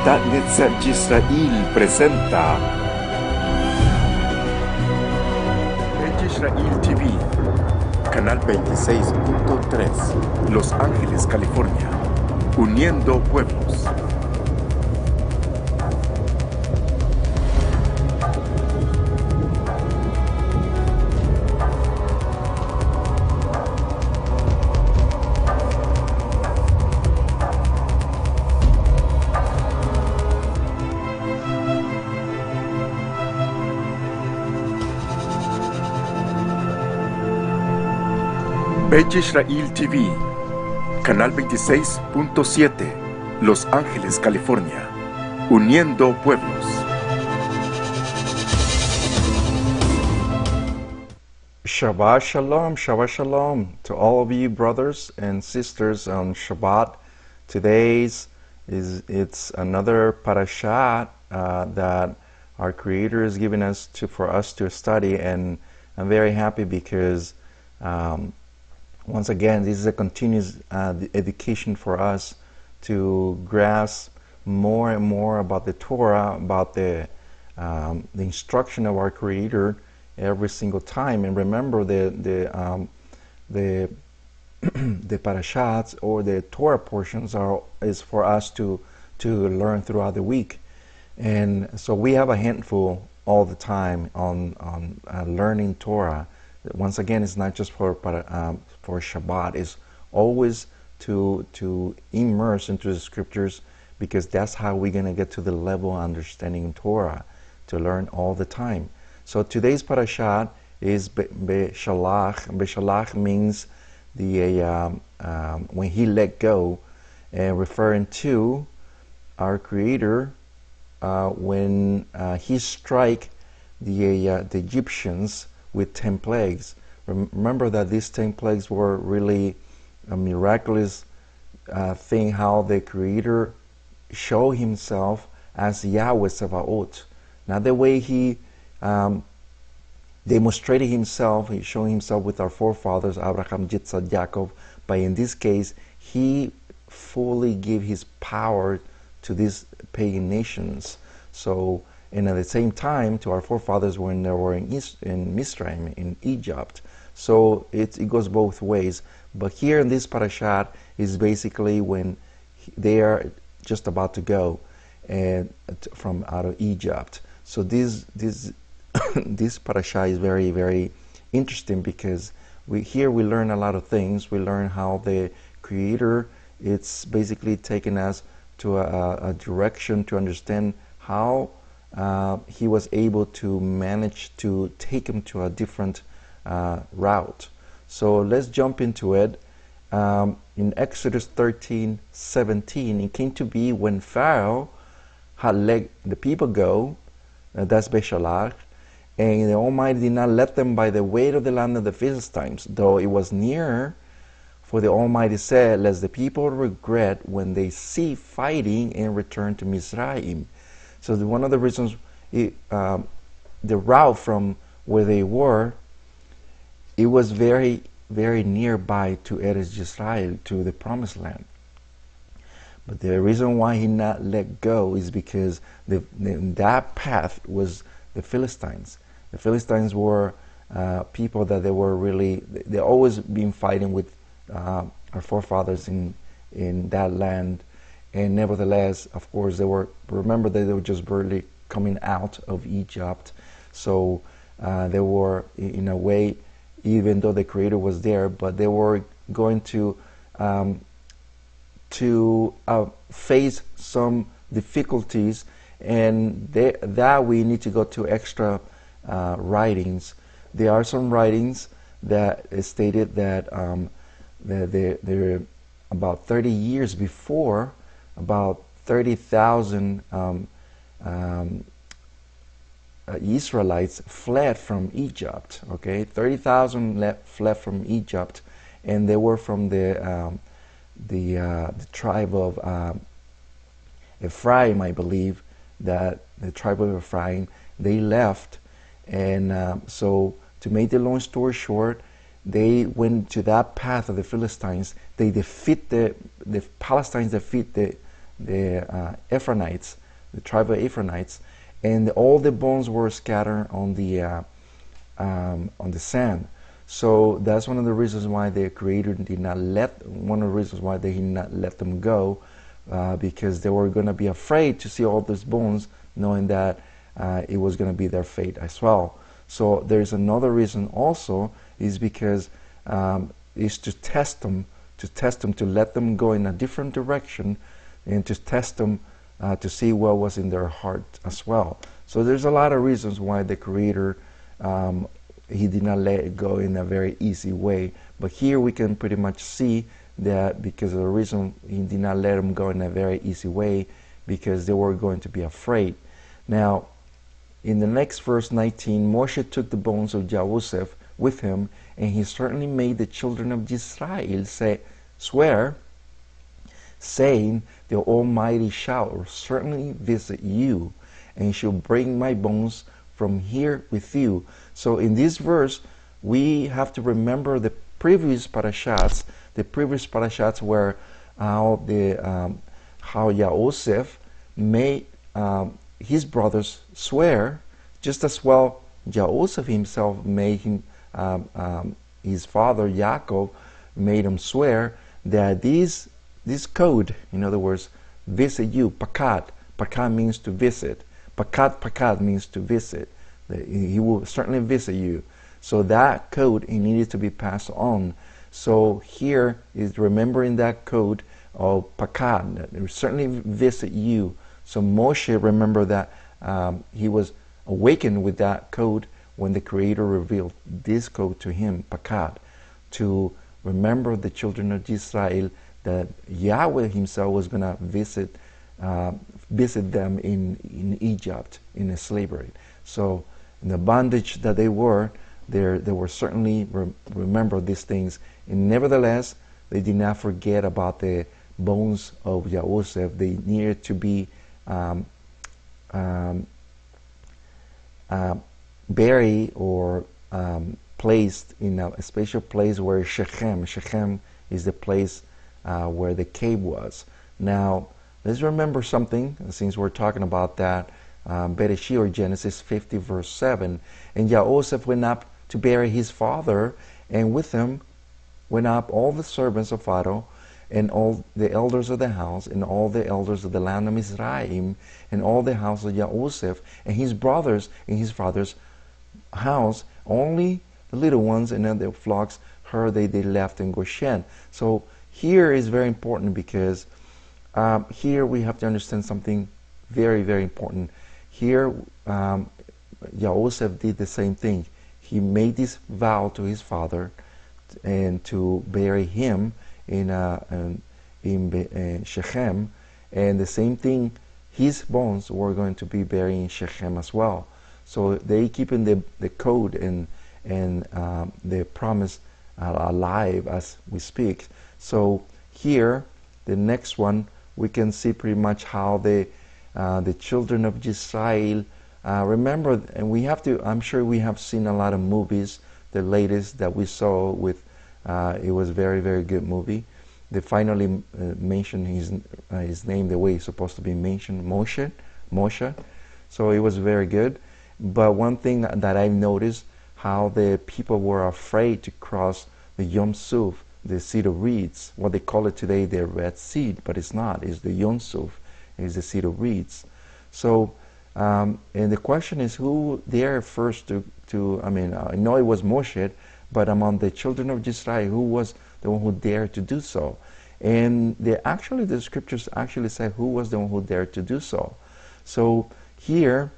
Adat Israel presenta Israel TV, canal 26.3, Los Ángeles, California, uniendo pueblos. Israel TV, canal 26.7, Los Ángeles, California, uniendo pueblos. Shabbat Shalom to all of you brothers and sisters on Shabbat. It's another Parashat that our Creator has given us for us to study, and I'm very happy because once again, this is a continuous education for us to grasp more and more about the Torah, about the instruction of our Creator every single time. And remember, the parashats or the Torah portions is for us to learn throughout the week. And so we have a handful all the time on learning Torah. Once again, it's not just for Shabbat. It's always to immerse into the scriptures, because that's how we're going to get to the level of understanding Torah, to learn all the time. So today's parashat is Beshalah. Beshalah means when he let go, referring to our Creator when he strike the Egyptians with 10 plagues. Remember that these 10 plagues were really a miraculous thing, how the Creator showed himself as Yahweh Sabaoth. Not the way he demonstrated himself, he showed himself with our forefathers, Abraham, Yitzhak, Jacob, but in this case, he fully gave his power to these pagan nations. So, and at the same time, to our forefathers when they were in Misraim, in Egypt. So it goes both ways. But here in this parashat is basically when they are just about to go from out of Egypt. So this this parashat is very, very interesting, because here we learn a lot of things. We learn how the Creator, it's basically taken us to a direction to understand how he was able to manage to take him to a different route. So let's jump into it. In Exodus 13:17, it came to be when Pharaoh had let the people go, that's Beshalah, and the Almighty did not let them by the way of the land of the Philistines, though it was near. For the Almighty said, lest the people regret when they see fighting and return to Mizraim. So one of the reasons, the route from where they were, it was very, very nearby to Eretz Yisrael, to the Promised Land. But the reason why he not let go is because that path was the Philistines. The Philistines were people that they always been fighting with our forefathers in that land. And nevertheless, of course, remember that they were just barely coming out of Egypt. So they were, in a way, even though the Creator was there, but they were going to face some difficulties, and that we need to go to extra writings. There are some writings that stated that they're about 30 years before, about 30,000 Israelites fled from Egypt. Okay, 30,000 fled from Egypt, and they were from the tribe of Ephraim, I believe. That the tribe of Ephraim, they left, and so to make the long story short, they went to that path of the Philistines. They defeat the Palestinians defeat Ephraimites, the tribe of Ephraimites, and all the bones were scattered on the sand. So that's one of the reasons why the Creator did not one of the reasons why they did not let them go, because they were going to be afraid to see all these bones, knowing that it was going to be their fate as well. So there's another reason also, is because is to test them, to let them go in a different direction, and to test them to see what was in their heart as well. So there's a lot of reasons why the Creator, he did not let it go in a very easy way. But here we can pretty much see that because of the reason he did not let them go in a very easy way, because they were going to be afraid. Now, in the next verse 19, Moshe took the bones of Joseph with him, and he certainly made the children of Israel swear, saying, the Almighty shall certainly visit you, and shall bring my bones from here with you. So in this verse, we have to remember the previous parashats. The previous parashats were how Joseph made his brothers swear, just as well Joseph himself made his father Yaakov made him swear that this code, in other words, visit you, pakat. Pakat means to visit. Pakat means to visit. He will certainly visit you. So that code, it needed to be passed on. So here is remembering that code of pakat, that it will certainly visit you. So Moshe, remember that he was awakened with that code when the Creator revealed this code to him, pakat, to remember the children of Israel, that Yahweh himself was going to visit them in Egypt, in slavery. So in the bondage that they were certainly remember these things. And nevertheless, they did not forget about the bones of Joseph. They needed to be buried or placed in a special place where Shechem is the place where the cave was. Now, let's remember something, since we're talking about that. Bereshit, or Genesis 50 verse 7, and Joseph went up to bury his father, and with him went up all the servants of Pharaoh, and all the elders of the house, and all the elders of the land of Mizraim, and all the house of Joseph, and his brothers in his father's house. Only the little ones and then the flocks heard they left in Goshen. So here is very important, because here we have to understand something very, very important. Here, Joseph did the same thing. He made this vow to his father, and to bury him in Shechem, and the same thing, his bones were going to be buried in Shechem as well. So they keeping the code and the promise alive as we speak. So here, the next one, we can see pretty much how the children of Israel remember, and we have to, I'm sure we have seen a lot of movies. The latest that we saw with, it was a very, very good movie. They finally mentioned his name the way it's supposed to be mentioned, Moshe. So it was very good. But one thing that I've noticed, how the people were afraid to cross the Yom Suf, the Sea of Reeds. What they call it today, the Red Sea, but it's not. It's the Yom Suf, it's the Sea of Reeds. So, and the question is, who dared first to I mean, I know it was Moshe, but among the children of Israel, who was the one who dared to do so? And the scriptures actually say who was the one who dared to do so. So here,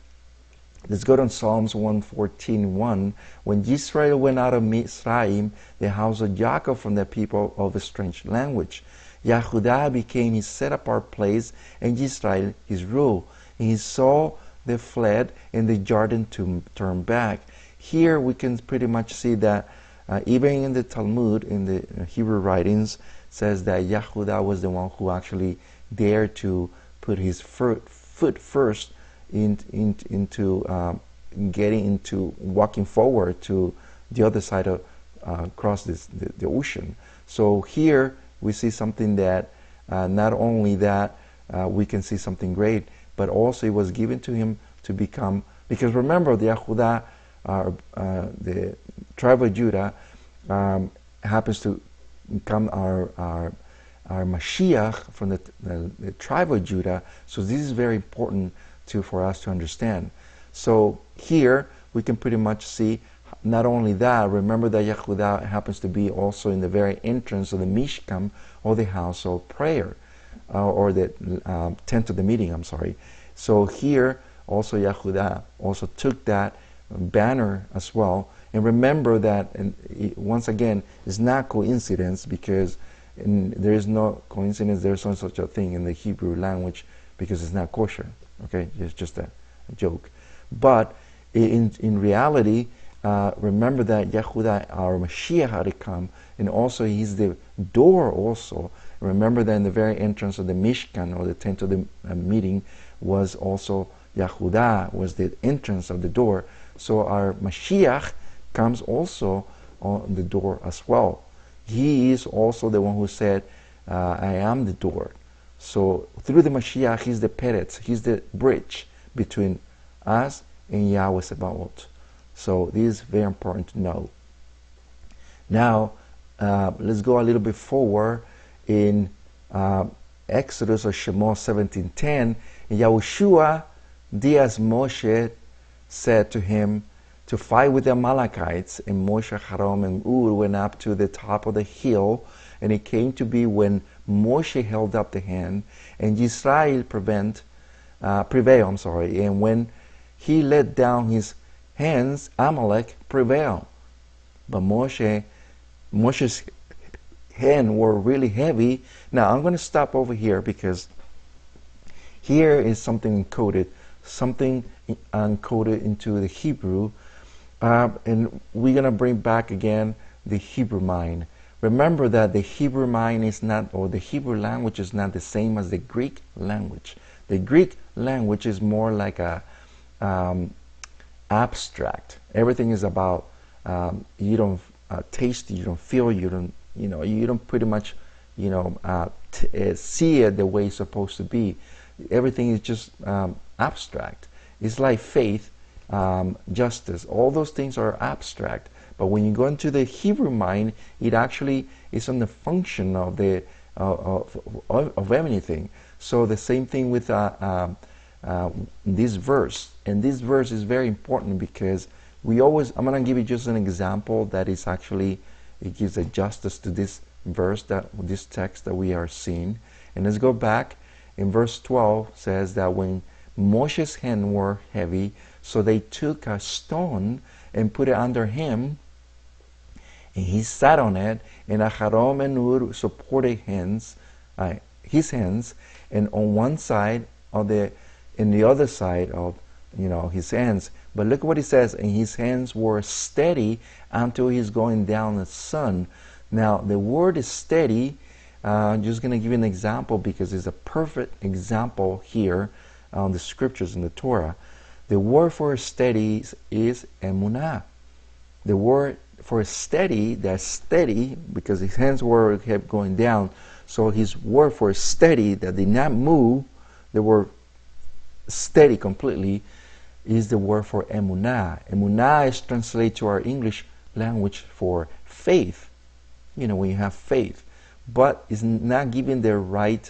let's go to Psalms 114:1. When Israel went out of Mizraim, the house of Jacob from the people of a strange language, Yehudah became his set-apart place, and Israel his rule. And he saw they fled, and the Jordan to turn back. Here we can pretty much see that even in the Talmud, in the Hebrew writings, says that Yehudah was the one who actually dared to put his foot first into walking forward to the other side of across the ocean. So here we see something that not only that we can see something great. But also it was given to him to become, because remember, the Yehudah, the tribe of Judah, happens to become our Mashiach from the tribe of Judah. So this is very important for us to understand. So here we can pretty much see not only that, remember that Yehudah happens to be also in the very entrance of the Mishkan, or the house of prayer, or the tent of the meeting, I'm sorry. So here also Yehudah also took that banner as well. And remember that, and once again, it's not coincidence, because there is no coincidence, there's no such a thing in the Hebrew language, because it's not kosher. Okay, it's just a joke. But in reality, remember that Yehudah, our Mashiach, had to come, and also he's the door also. Remember that in the very entrance of the Mishkan, or the tent of the meeting, was also Yehudah, was the entrance of the door. So our Mashiach comes also on the door as well. He is also the one who said, I am the door. So through the Mashiach, he's the peretz, he's the bridge between us and Yahweh Sabaoth. So this is very important to know. Now, let's go a little bit forward in Exodus or Shemot 17:10. Yahushua, Diaz Moshe, said to him to fight with the Amalekites, and Moshe, Haram, and Ur went up to the top of the hill, and it came to be when Moshe held up the hand, and Israel prevailed, and when he let down his hands, Amalek prevailed. But Moshe's hands were really heavy. Now I'm going to stop over here, because here is something encoded into the Hebrew, and we're going to bring back again the Hebrew mind. Remember that the Hebrew mind is not, or the Hebrew language is not the same as the Greek language. The Greek language is more like a abstract. Everything is about, you don't taste, you don't feel, you don't pretty much, see it the way it's supposed to be. Everything is just abstract. It's like faith, justice. All those things are abstract. But when you go into the Hebrew mind, it actually is on the function of the of anything. So the same thing with this verse. And this verse is very important, because I'm going to give you just an example that is actually, it gives a justice to this verse, this text that we are seeing. And let's go back. In verse 12 says that when Moshe's hands were heavy, so they took a stone and put it under him, and he sat on it, and Aharon and Ur supported his hands, and on one side of and the other side of his hands. But look what he says, and his hands were steady until he's going down the sun. Now the word is steady. I'm just going to give you an example, because it's a perfect example here on the scriptures in the Torah. The word for steady is emunah. The word for steady, that's steady, because his hands kept going down. So his word for steady, that did not move, the word steady completely, is the word for emunah. Emunah is translated to our English language for faith. When you have faith. But it's not giving the right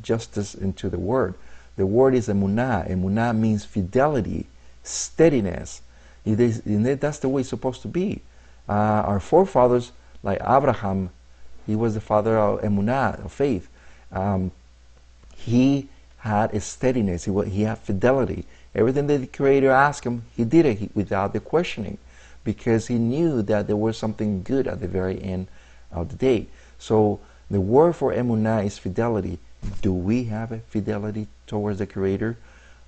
justice into the word. The word is emunah. Emunah means fidelity, steadiness. That's the way it's supposed to be. Our forefathers, like Abraham, he was the father of emunah, of faith. He had a steadiness. He had fidelity. Everything that the Creator asked him, he did it without the questioning, because he knew that there was something good at the very end of the day. So the word for emunah is fidelity. Do we have a fidelity towards the Creator?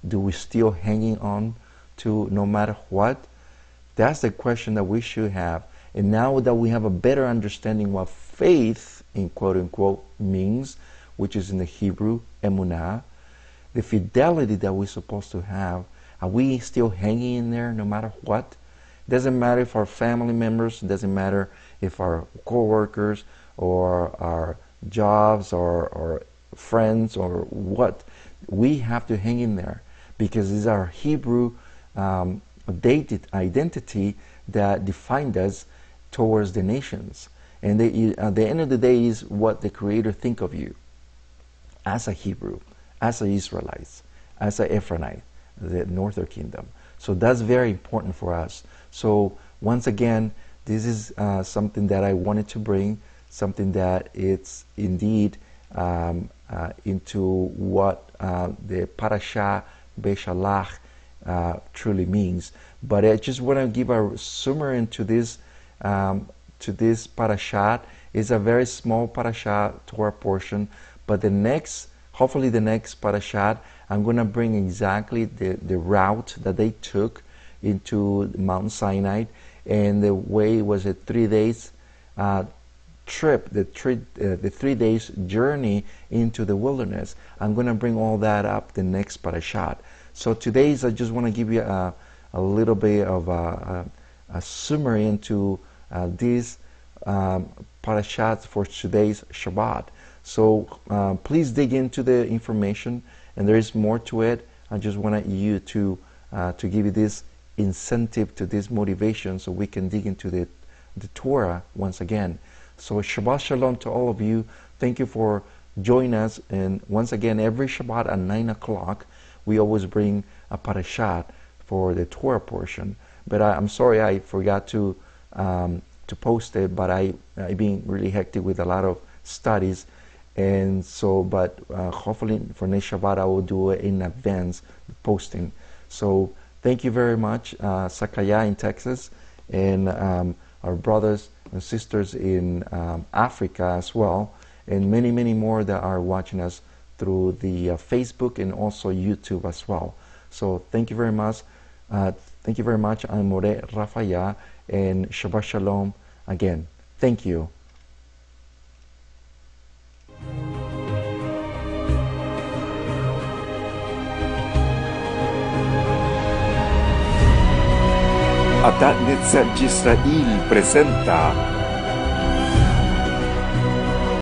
Do we still hanging on to no matter what? That's the question that we should have. And now that we have a better understanding what faith, in quote unquote, means, which is in the Hebrew, emunah, the fidelity that we're supposed to have, are we still hanging in there no matter what? Doesn't matter if our family members, doesn't matter if our co-workers or our jobs or friends or what, we have to hang in there, because it's our Hebrew identity that defined us towards the nations. And at the end of the day is what the Creator think of you as a Hebrew, as an Israelite, as an Ephraimite, the northern kingdom. So that's very important for us. So once again, this is something that I wanted to bring, something that it's indeed into what the Parashat Beshalah truly means. But I just want to give a summary into this parashat. It's a very small parashat Torah portion, but hopefully the next parashat, I'm going to bring exactly the route that they took into Mount Sinai, and the way was a 3 days trip, the 3 days journey into the wilderness. I'm going to bring all that up the next parashat. So today's, I just want to give you a little bit of a summary into these parashats for today's Shabbat. So please dig into the information, and there is more to it. I just want you to give you this incentive, to this motivation, so we can dig into the Torah once again. So Shabbat Shalom to all of you. Thank you for joining us. And once again, every Shabbat at 9 o'clock, we always bring a parashat for the Torah portion. But I'm sorry I forgot to post it, but I've been really hectic with a lot of studies. And so, but hopefully for next Shabbat I will do it in advance, posting. So thank you very much, Rapha'Yah in Texas, and our brothers and sisters in Africa as well, and many, many more that are watching us through the Facebook and also YouTube as well. So thank you very much. Thank you very much. I'm Moreh Rapha'Yah, and Shabbat Shalom again. Thank you. Adat Israel presenta